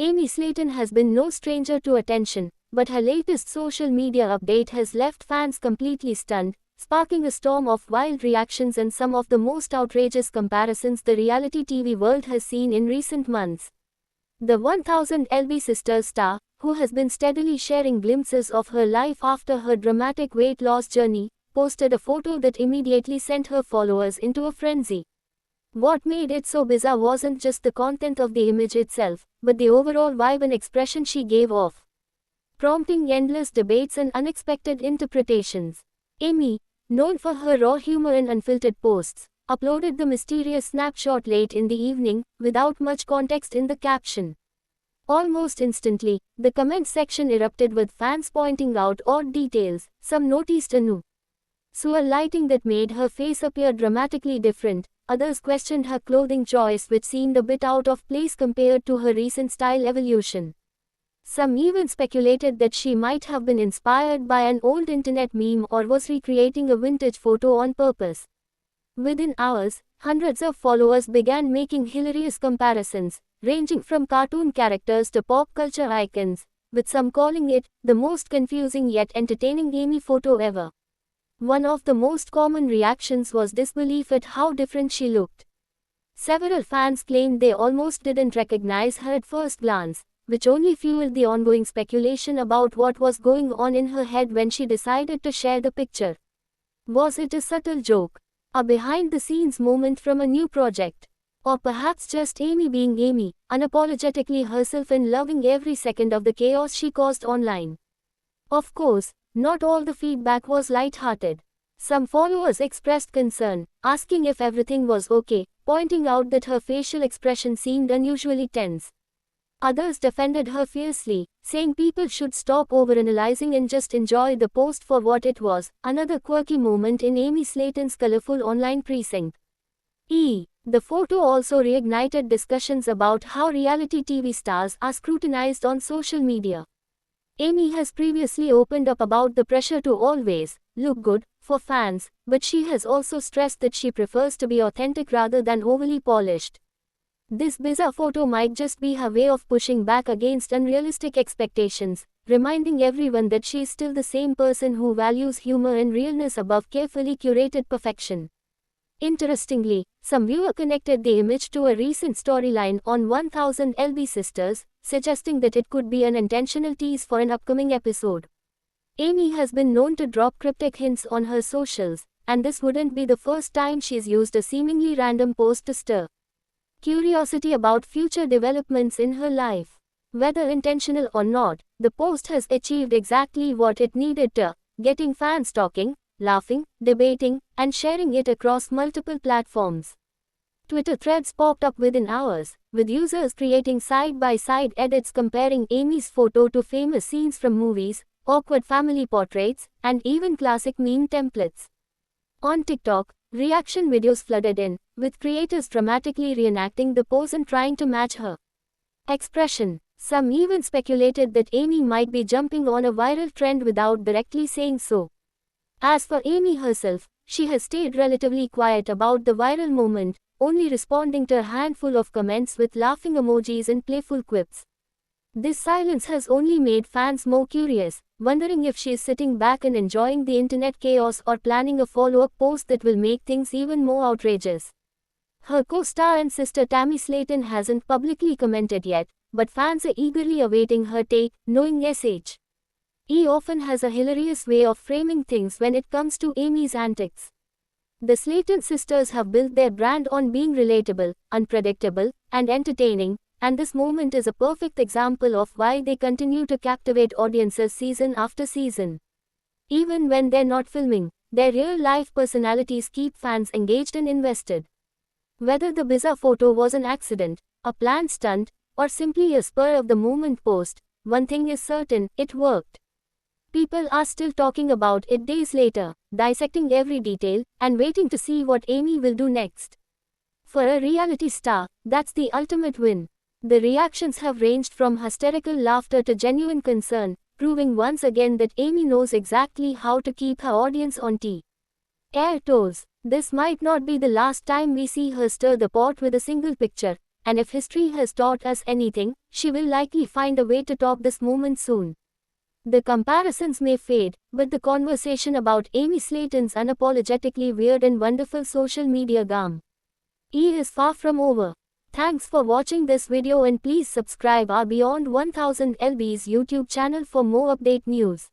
Amy Slayton has been no stranger to attention, but her latest social media update has left fans completely stunned, sparking a storm of wild reactions and some of the most outrageous comparisons the reality TV world has seen in recent months. The 1000 Sisters star, who has been steadily sharing glimpses of her life after her dramatic weight loss journey, posted a photo that immediately sent her followers into a frenzy. What made it so bizarre wasn't just the content of the image itself, but the overall vibe and expression she gave off, prompting endless debates and unexpected interpretations. Amy, known for her raw humor and unfiltered posts, uploaded the mysterious snapshot late in the evening, without much context in the caption. Almost instantly, the comment section erupted with fans pointing out odd details. Some noticed a new sewer lighting that made her face appear dramatically different. Others questioned her clothing choice, which seemed a bit out of place compared to her recent style evolution. Some even speculated that she might have been inspired by an old internet meme or was recreating a vintage photo on purpose. Within hours, hundreds of followers began making hilarious comparisons, ranging from cartoon characters to pop culture icons, with some calling it the most confusing yet entertaining Amy photo ever. One of the most common reactions was disbelief at how different she looked. Several fans claimed they almost didn't recognize her at first glance, which only fueled the ongoing speculation about what was going on in her head when she decided to share the picture. Was it a subtle joke, a behind-the-scenes moment from a new project, or perhaps just Amy being Amy, unapologetically herself and loving every second of the chaos she caused online? Of course, not all the feedback was light-hearted. Some followers expressed concern, asking if everything was okay, pointing out that her facial expression seemed unusually tense. Others defended her fiercely, saying people should stop overanalyzing and just enjoy the post for what it was, another quirky moment in Amy Slayton's colorful online precinct. The photo also reignited discussions about how reality TV stars are scrutinized on social media. Amy has previously opened up about the pressure to always look good for fans, but she has also stressed that she prefers to be authentic rather than overly polished. This bizarre photo might just be her way of pushing back against unrealistic expectations, reminding everyone that she is still the same person who values humor and realness above carefully curated perfection. Interestingly, some viewer connected the image to a recent storyline on 1000 Sisters, suggesting that it could be an intentional tease for an upcoming episode. Amy has been known to drop cryptic hints on her socials, and this wouldn't be the first time she's used a seemingly random post to stir curiosity about future developments in her life. Whether intentional or not, the post has achieved exactly what it needed to, getting fans talking, laughing, debating, and sharing it across multiple platforms. Twitter threads popped up within hours, with users creating side-by-side edits comparing Amy's photo to famous scenes from movies, awkward family portraits, and even classic meme templates. On TikTok, reaction videos flooded in, with creators dramatically reenacting the pose and trying to match her expression. Some even speculated that Amy might be jumping on a viral trend without directly saying so. As for Amy herself, she has stayed relatively quiet about the viral moment, only responding to a handful of comments with laughing emojis and playful quips. This silence has only made fans more curious, wondering if she is sitting back and enjoying the internet chaos or planning a follow-up post that will make things even more outrageous. Her co-star and sister Tammy Slayton hasn't publicly commented yet, but fans are eagerly awaiting her take, knowing SHE often has a hilarious way of framing things when it comes to Amy's antics. The Slayton sisters have built their brand on being relatable, unpredictable, and entertaining, and this moment is a perfect example of why they continue to captivate audiences season after season. Even when they're not filming, their real-life personalities keep fans engaged and invested. Whether the bizarre photo was an accident, a planned stunt, or simply a spur-of-the-moment post, one thing is certain, it worked. People are still talking about it days later, dissecting every detail, and waiting to see what Amy will do next. For a reality star, that's the ultimate win. The reactions have ranged from hysterical laughter to genuine concern, proving once again that Amy knows exactly how to keep her audience on air toes. This might not be the last time we see her stir the pot with a single picture, And if history has taught us anything, she will likely find a way to top this moment soon. The comparisons may fade, but the conversation about Amy Slayton's unapologetically weird and wonderful social media game is far from over. Thanks for watching this video and please subscribe our Beyond 1000 LB's YouTube channel for more update news.